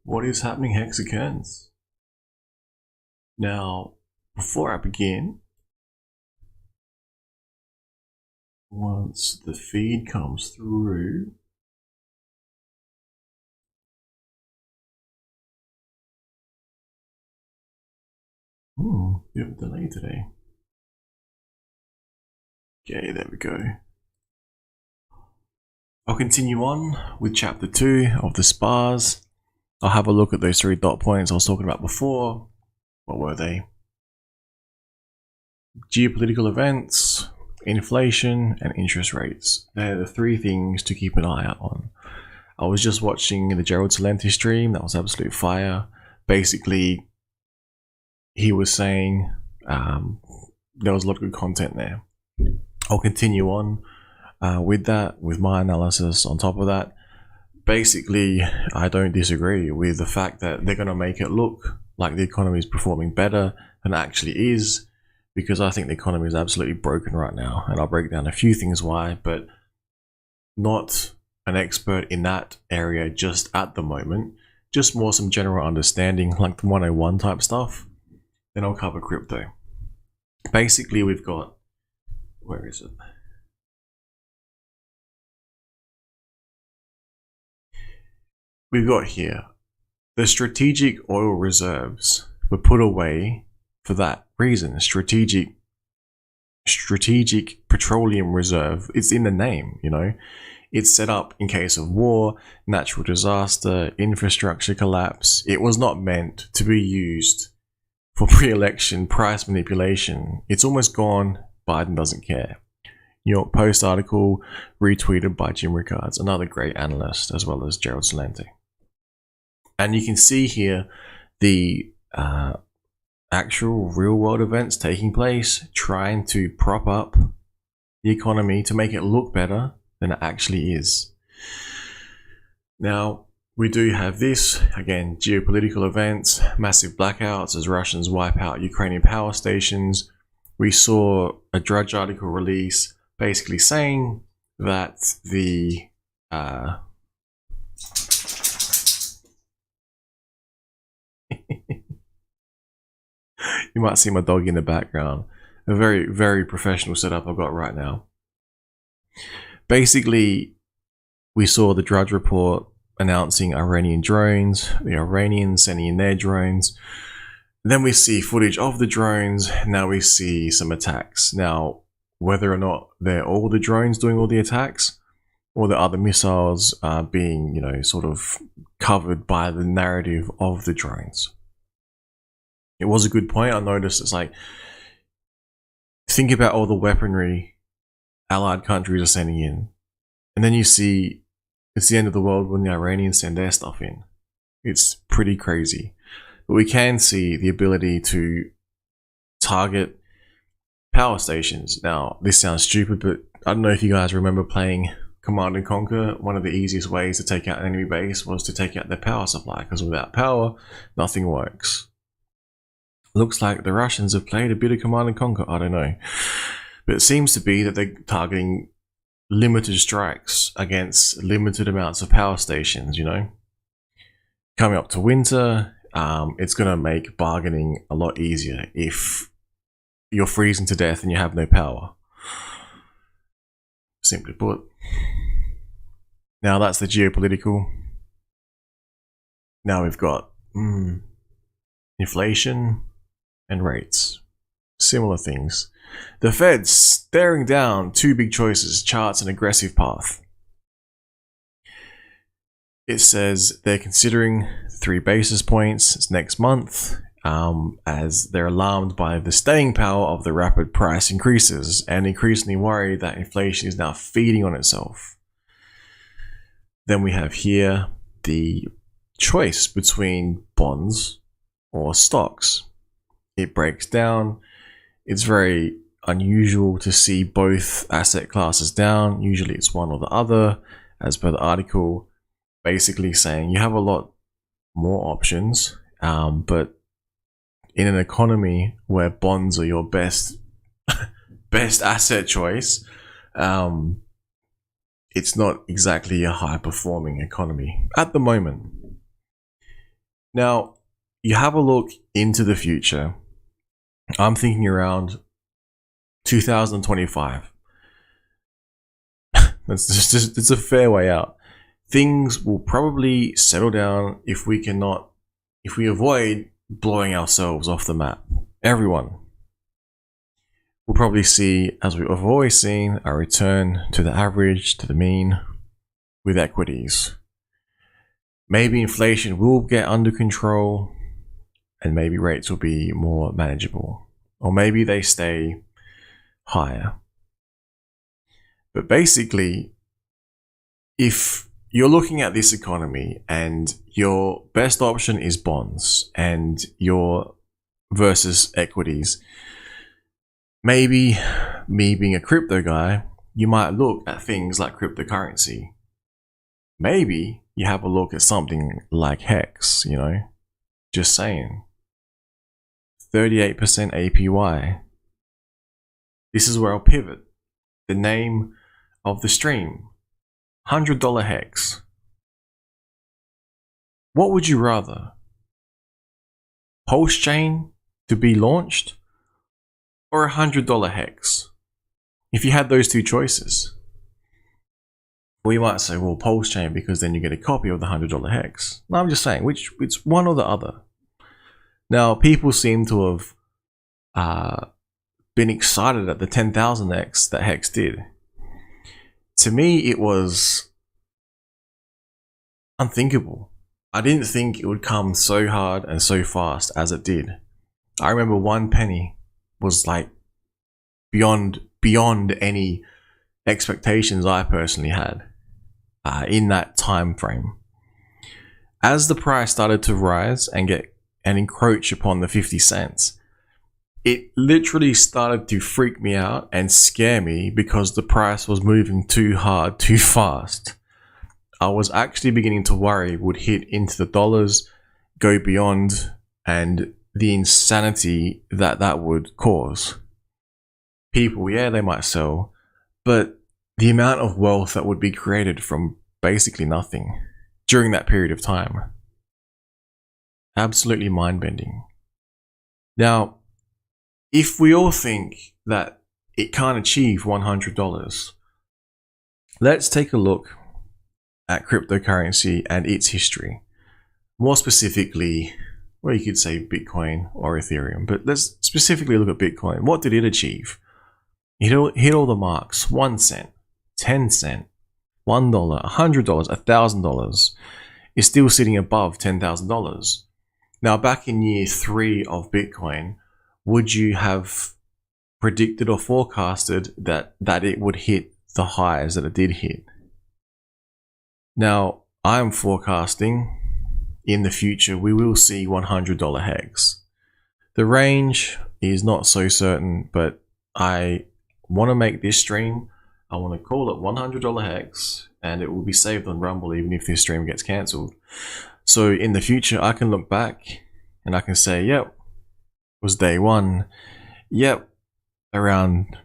What is happening, Hexicans? Now, before I begin, once the feed comes through, bit of a delay today. Okay, there we go. I'll continue on with chapter 2 of the spars. I'll have a look at those 3 dot points I was talking about before. What were they? Geopolitical events, inflation, and interest rates. They're the 3 things to keep an eye out on. I was just watching the Gerald Celente stream. That was absolute fire. Basically, he was saying there was a lot of good content there. I'll continue on with that, with my analysis on top of that. Basically, I don't disagree with the fact that they're going to make it look like the economy is performing better than it actually is, because I think the economy is absolutely broken right now. And I'll break down a few things why, but not an expert in that area just at the moment. Just more some general understanding, like the 101 type stuff. Then I'll cover crypto. Basically, we've got, where is it? We've got here, the strategic oil reserves were put away for that reason. Strategic petroleum reserve, it's in the name, you know. It's set up in case of war, natural disaster, infrastructure collapse. It was not meant to be used for pre-election price manipulation. It's almost gone. Biden doesn't care. New York Post article retweeted by Jim Rickards, another great analyst, as well as Gerald Celente. And you can see here the actual real world events taking place, trying to prop up the economy to make it look better than it actually is. Now, we do have this, again, geopolitical events, massive blackouts as Russians wipe out Ukrainian power stations. We saw a Drudge article release basically saying that the you might see my dog in the background. A very, very professional setup I've got right now. Basically, we saw the Drudge report announcing Iranian drones, the Iranians sending in their drones. Then we see footage of the drones. Now we see some attacks. Now, whether or not they're all the drones doing all the attacks, or the other missiles being, you know, sort of covered by the narrative of the drones. It was a good point. I noticed it's like, think about all the weaponry allied countries are sending in. And then you see it's the end of the world when the Iranians send their stuff in. It's pretty crazy. But we can see the ability to target power stations. Now, this sounds stupid, but I don't know if you guys remember playing Command & Conquer. One of the easiest ways to take out an enemy base was to take out their power supply, because without power, nothing works. Looks like the Russians have played a bit of Command & Conquer, I don't know. But it seems to be that they're targeting limited strikes against limited amounts of power stations, you know. Coming up to winter, it's going to make bargaining a lot easier if you're freezing to death and you have no power. Simply put. Now that's the geopolitical. Now we've got inflation and rates. Similar things. The Fed's staring down 2 big choices, charts an aggressive path. It says they're considering 3 basis points next month, as they're alarmed by the staying power of the rapid price increases and increasingly worried that inflation is now feeding on itself. Then we have here the choice between bonds or stocks. It breaks down. It's very unusual to see both asset classes down. Usually it's one or the other, as per the article, basically saying you have a lot more options, but in an economy where bonds are your best asset choice, it's not exactly a high performing economy at the moment. Now, you have a look into the future. I'm thinking around 2025. It's a fair way out. Things will probably settle down if we avoid blowing ourselves off the map. Everyone will probably see, as we've always seen, a return to the average, to the mean, with equities. Maybe inflation will get under control, and maybe rates will be more manageable. Or maybe they stay higher. But basically, if you're looking at this economy and your best option is bonds and your versus equities, maybe me being a crypto guy, you might look at things like cryptocurrency. Maybe you have a look at something like Hex, just saying. 38% APY. This is where I'll pivot. The name of the stream, $100 Hex. What would you rather? Post-chain to be launched or $100 Hex? If you had those two choices. Well, you might say, well, post-chain because then you get a copy of the $100 Hex. No, I'm just saying, it's one or the other. Now, people seem to have been excited at the 10,000x that Hex did. To me, it was unthinkable. I didn't think it would come so hard and so fast as it did. I remember 1 penny was like beyond any expectations I personally had in that time frame. As the price started to rise and encroach upon the 50 cents, it literally started to freak me out and scare me because the price was moving too hard, too fast. I was actually beginning to worry it would hit into the dollars, go beyond, and the insanity that would cause. People, yeah, they might sell, but the amount of wealth that would be created from basically nothing during that period of time. Absolutely mind-bending. Now, if we all think that it can't achieve $100, let's take a look at cryptocurrency and its history. More specifically, well, you could say Bitcoin or Ethereum, but let's specifically look at Bitcoin. What did it achieve? It hit all the marks. 1 cent, 10 cent, $1, $100, $1,000. Is still sitting above $10,000. Now, back in year 3 of Bitcoin, would you have predicted or forecasted that it would hit the highs that it did hit? Now, I'm forecasting in the future we will see $100 Hex. The range is not so certain, but I want to make this stream, I want to call it $100 Hex, and it will be saved on Rumble even if this stream gets cancelled. So in the future, I can look back and I can say, yep, it was day 1. Yep, around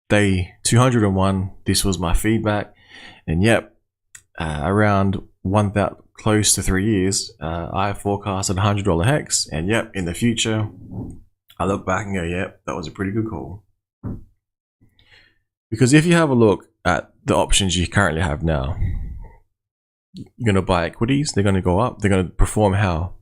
day 201, this was my feedback. And yep, around 1,000, close to 3 years, I forecasted $100 Hex. And yep, in the future, I look back and go, yep, that was a pretty good call. Because if you have a look at the options you currently have now, you're going to buy equities, they're going to go up, they're going to perform how?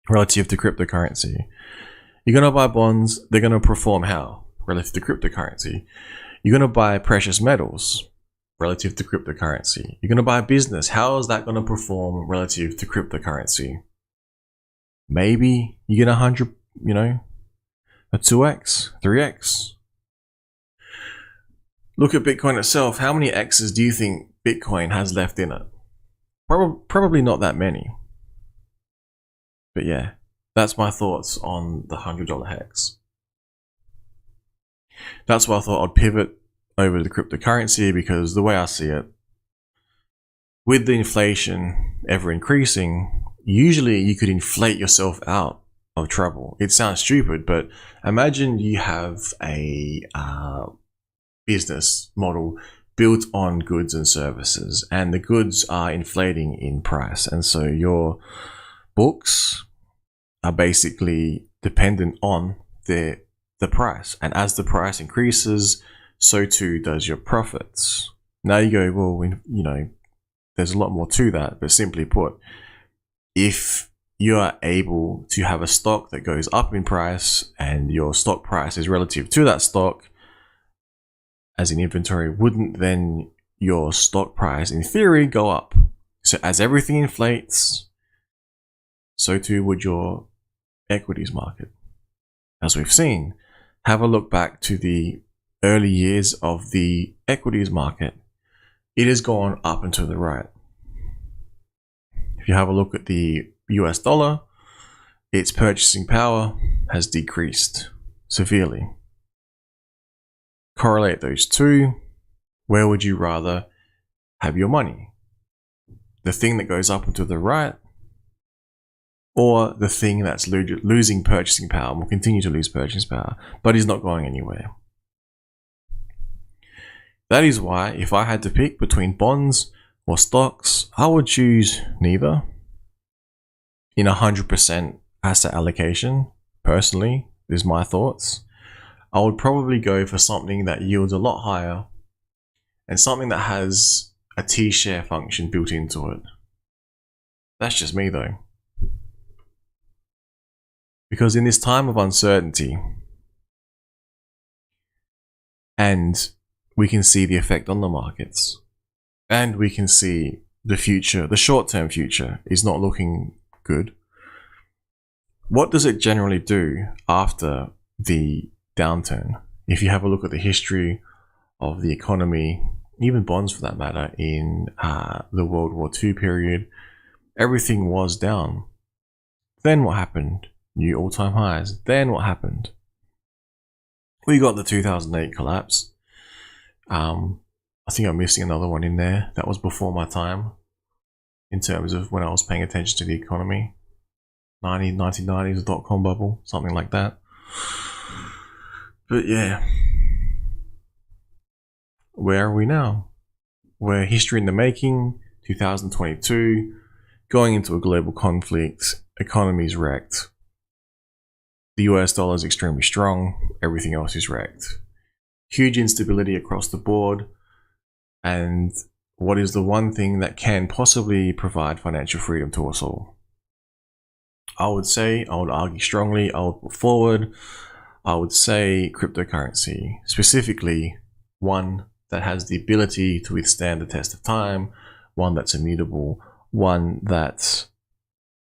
Relative to cryptocurrency. You're going to buy bonds, they're going to perform how? Relative to cryptocurrency. You're going to buy precious metals, relative to cryptocurrency. You're going to buy business, how is that going to perform relative to cryptocurrency? Maybe you get 100, a 2x, 3x. Look at Bitcoin itself. How many X's do you think Bitcoin has left in it? Probably not that many. But yeah, that's my thoughts on the $100 Hex. That's why I thought I'd pivot over to cryptocurrency, because the way I see it, with the inflation ever increasing, usually you could inflate yourself out of trouble. It sounds stupid, but imagine you have a business model built on goods and services, and the goods are inflating in price, and so your books are basically dependent on the price, and as the price increases, so too does your profits. Now you go, well, there's a lot more to that, but simply put, if you are able to have a stock that goes up in price and your stock price is relative to that stock as an inventory, wouldn't then your stock price in theory go up? So as everything inflates, so too would your equities market. As we've seen, have a look back to the early years of the equities market. It has gone up and to the right. If you have a look at the US dollar, its purchasing power has decreased severely. Correlate those two. Where would you rather have your money? The thing that goes up and to the right, or the thing that's losing purchasing power, will continue to lose purchasing power, but is not going anywhere? That is why, if I had to pick between bonds or stocks, I would choose neither. In 100% asset allocation, personally, is my thoughts. I would probably go for something that yields a lot higher and something that has a T-share function built into it. That's just me though. Because in this time of uncertainty, and we can see the effect on the markets, and we can see the future, the short-term future is not looking good. What does it generally do after the downturn? If you have a look at the history of the economy, even bonds for that matter, in the World War II period, everything was down. Then what happened? New all-time highs. Then what happened? We got the 2008 collapse. I think I'm missing another one in there. That was before my time in terms of when I was paying attention to the economy. 1990s, the dot-com bubble, something like that. But yeah, where are we now? We're history in the making, 2022, going into a global conflict, economy's wrecked. The US dollar is extremely strong, everything else is wrecked. Huge instability across the board, and what is the one thing that can possibly provide financial freedom to us all? I would argue strongly, I would put forward, I would say cryptocurrency, specifically one that has the ability to withstand the test of time, one that's immutable, one that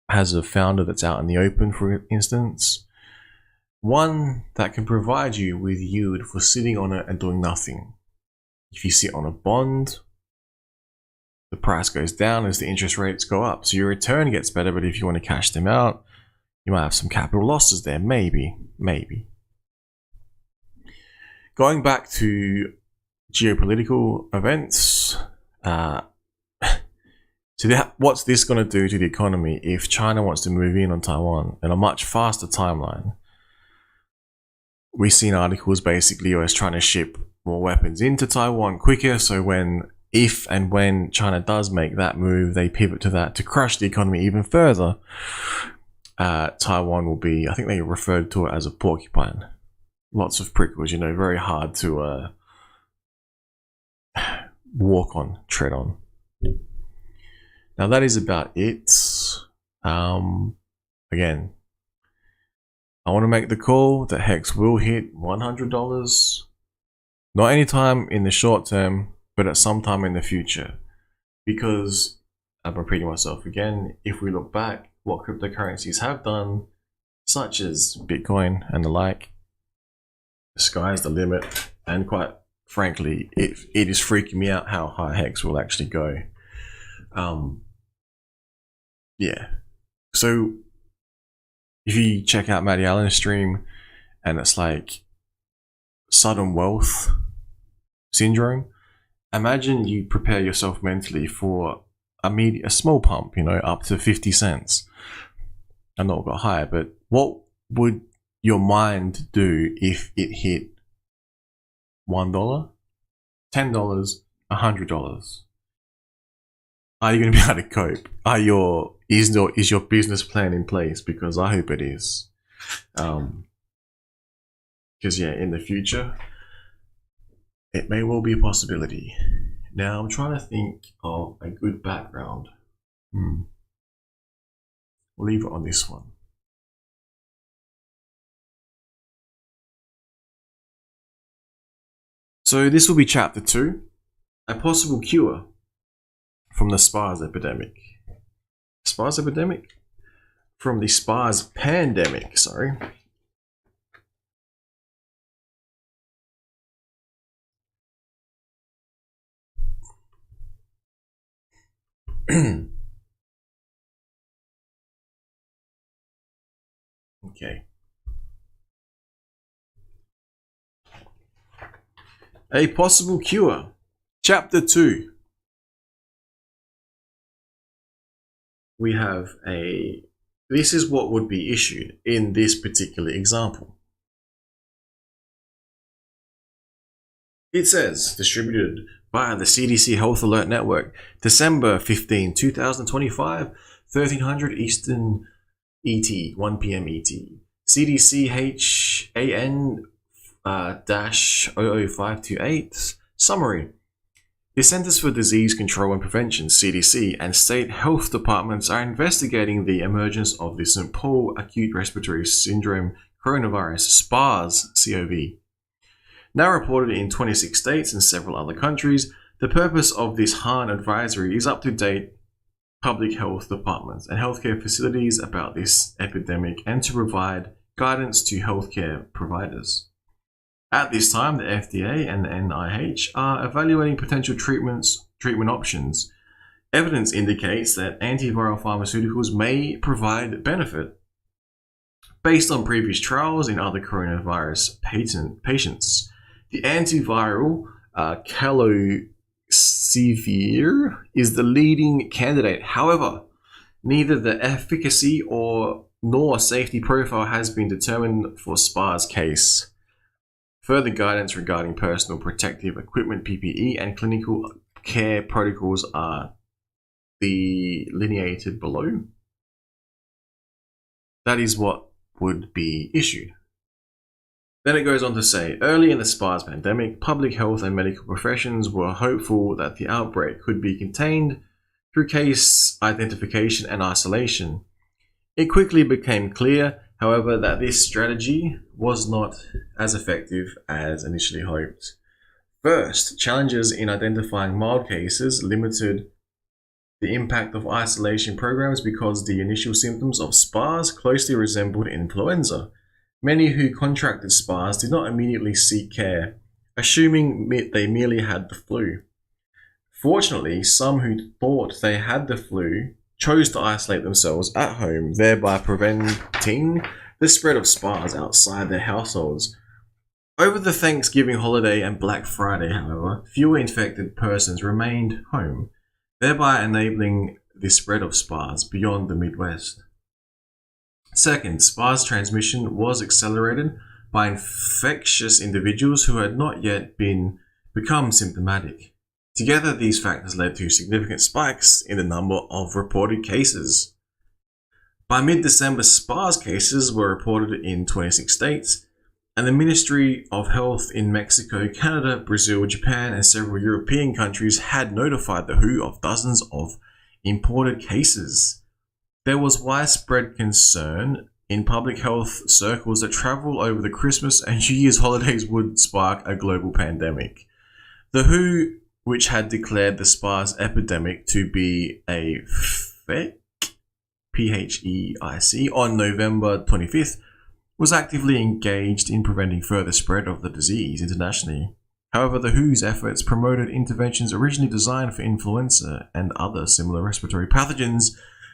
has a founder that's out in the open, for instance, one that can provide you with yield for sitting on it and doing nothing. If you sit on a bond, the price goes down as the interest rates go up, so your return gets better, but if you want to cash them out, you might have some capital losses there, maybe. Going back to geopolitical events, what's this going to do to the economy if China wants to move in on Taiwan in a much faster timeline? We've seen articles basically US trying to ship more weapons into Taiwan quicker, so if and when China does make that move, they pivot to that to crush the economy even further. Taiwan will be, I think they referred to it as a porcupine. Lots of prickles, very hard to walk on, tread on. Now that is about it. Again, I want to make the call that Hex will hit $100. Not anytime in the short term, but at some time in the future. Because, I'm repeating myself again, if we look back, what cryptocurrencies have done, such as Bitcoin and the like, the sky's the limit, and quite frankly, it is freaking me out how high Hex will actually go. Yeah. So, if you check out Matty Allen's stream, and it's like sudden wealth syndrome, imagine you prepare yourself mentally for a small pump, up to 50 cents. I know it got higher, but what would your mind do if it hit $1, $10, $100? Are you going to be able to cope? Is your business plan in place? Because I hope it is. Because yeah, in the future, it may well be a possibility. Now I'm trying to think of a good background. We'll leave it on this one. So this will be chapter 2, a possible cure from the SPARS epidemic. SPARS epidemic? From the SPARS pandemic, sorry. Okay. A possible cure. Chapter 2. We have this is what would be issued in this particular example. It says, distributed via the CDC Health Alert Network, December 15, 2025, 1300 Eastern ET, 1 p.m. ET. CDC HAN-00528. Summary. The Centers for Disease Control and Prevention, CDC, and state health departments are investigating the emergence of the St. Paul Acute Respiratory Syndrome Coronavirus, SPARS CoV. Now reported in 26 states and several other countries, the purpose of this HAN advisory is up-to-date public health departments and healthcare facilities about this epidemic and to provide guidance to healthcare providers. At this time, the FDA and the NIH are evaluating potential treatment options. Evidence indicates that antiviral pharmaceuticals may provide benefit based on previous trials in other coronavirus patients. The antiviral calocivir is the leading candidate. However, neither the efficacy nor safety profile has been determined for SPARS case. Further guidance regarding personal protective equipment, PPE, and clinical care protocols are delineated below. That is what would be issued. Then it goes on to say, early in the SPARS pandemic, public health and medical professions were hopeful that the outbreak could be contained through case identification and isolation. It quickly became clear, however, that this strategy was not as effective as initially hoped. First, challenges in identifying mild cases limited the impact of isolation programs because the initial symptoms of SPARS closely resembled influenza. Many who contracted SPARS did not immediately seek care, assuming they merely had the flu. Fortunately, some who thought they had the flu chose to isolate themselves at home, thereby preventing the spread of SPARS outside their households. Over the Thanksgiving holiday and Black Friday, however, fewer infected persons remained home, thereby enabling the spread of SPARS beyond the Midwest. Second, SPARS transmission was accelerated by infectious individuals who had not yet become symptomatic. Together, these factors led to significant spikes in the number of reported cases. By mid-December, SPARS cases were reported in 26 states, and the Ministry of Health in Mexico, Canada, Brazil, Japan, and several European countries had notified the WHO of dozens of imported cases. There was widespread concern in public health circles that travel over the Christmas and New Year's holidays would spark a global pandemic. The WHO, which had declared the SPARS epidemic to be a PHEIC, P-H-E-I-C, on November 25th, was actively engaged in preventing further spread of the disease internationally. However, the WHO's efforts promoted interventions originally designed for influenza and other similar respiratory pathogens,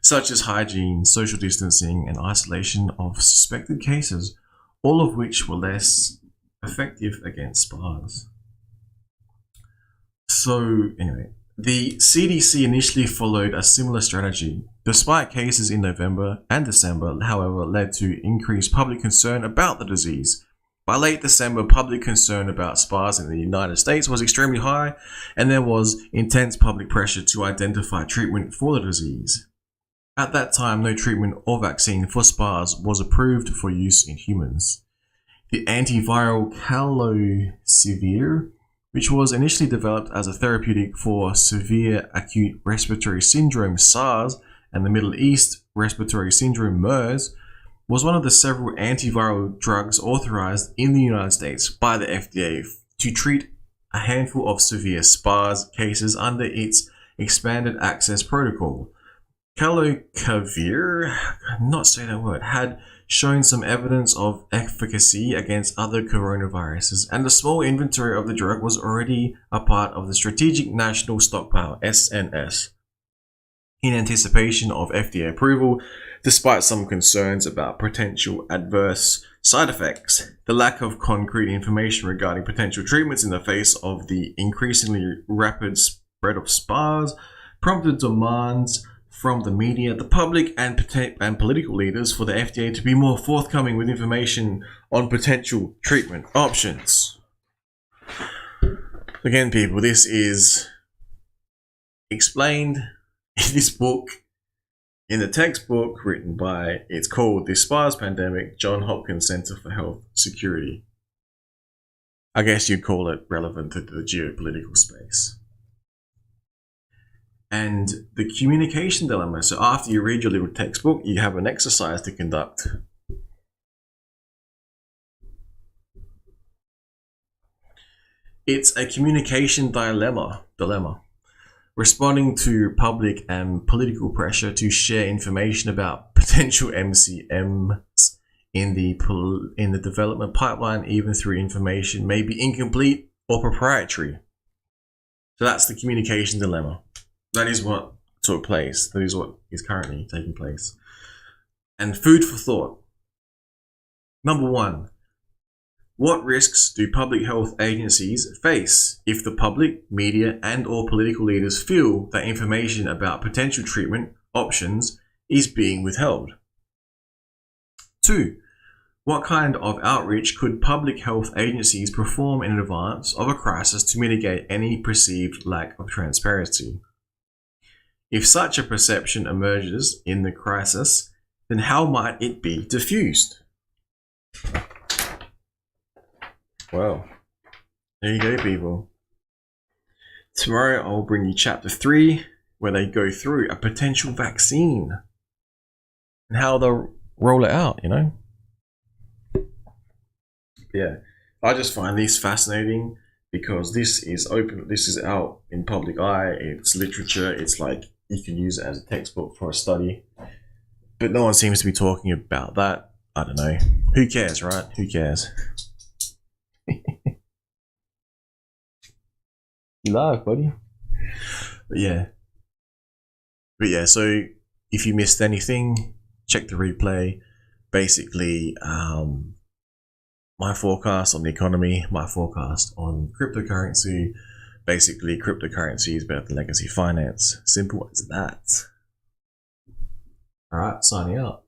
such as hygiene, social distancing, and isolation of suspected cases, all of which were less effective against SPARS. So, anyway, the CDC initially followed a similar strategy. Despite cases in November and December, however, led to increased public concern about the disease. By late December, public concern about SPARS in the United States was extremely high, and there was intense public pressure to identify treatment for the disease. At that time, no treatment or vaccine for SPARS was approved for use in humans. The antiviral calocivir, which was initially developed as a therapeutic for severe acute respiratory syndrome SARS and the Middle East respiratory syndrome MERS, was one of the several antiviral drugs authorized in the United States by the FDA to treat a handful of severe SPARS cases under its expanded access protocol. Calocivir, I cannot say that word, had shown some evidence of efficacy against other coronaviruses, and a small inventory of the drug was already a part of the Strategic National Stockpile (SNS). In anticipation of FDA approval, despite some concerns about potential adverse side effects, the lack of concrete information regarding potential treatments in the face of the increasingly rapid spread of SPARS prompted demands from the media, the public, and political leaders for the FDA to be more forthcoming with information on potential treatment options. Again, people, this is explained in this book, in the textbook written by, it's called The SPARS Pandemic, Johns Hopkins Center for Health Security. I guess you'd call it relevant to the geopolitical space. And the communication dilemma. So after you read your little textbook, you have an exercise to conduct. It's a communication dilemma. Responding to public and political pressure to share information about potential MCMs in the development pipeline, even through information may be incomplete or proprietary. So that's the communication dilemma. That is what took place. That is what is currently taking place. And food for thought. Number 1. What risks do public health agencies face if the public, media, and or political leaders feel that information about potential treatment options is being withheld? 2. What kind of outreach could public health agencies perform in advance of a crisis to mitigate any perceived lack of transparency? If such a perception emerges in the crisis, then how might it be diffused? Well, there you go, people. Tomorrow I'll bring you chapter 3, where they go through a potential vaccine and how they'll roll it out, you know? Yeah, I just find this fascinating because this is open, this is out in public eye, it's literature, it's like you can use it as a textbook for a study. But no one seems to be talking about that. I don't know. Who cares, right? Who cares? You laugh, buddy. But yeah, so if you missed anything, check the replay. Basically, my forecast on the economy, my forecast on cryptocurrency. Basically, cryptocurrency is better than legacy finance. Simple as that. Alright, signing out.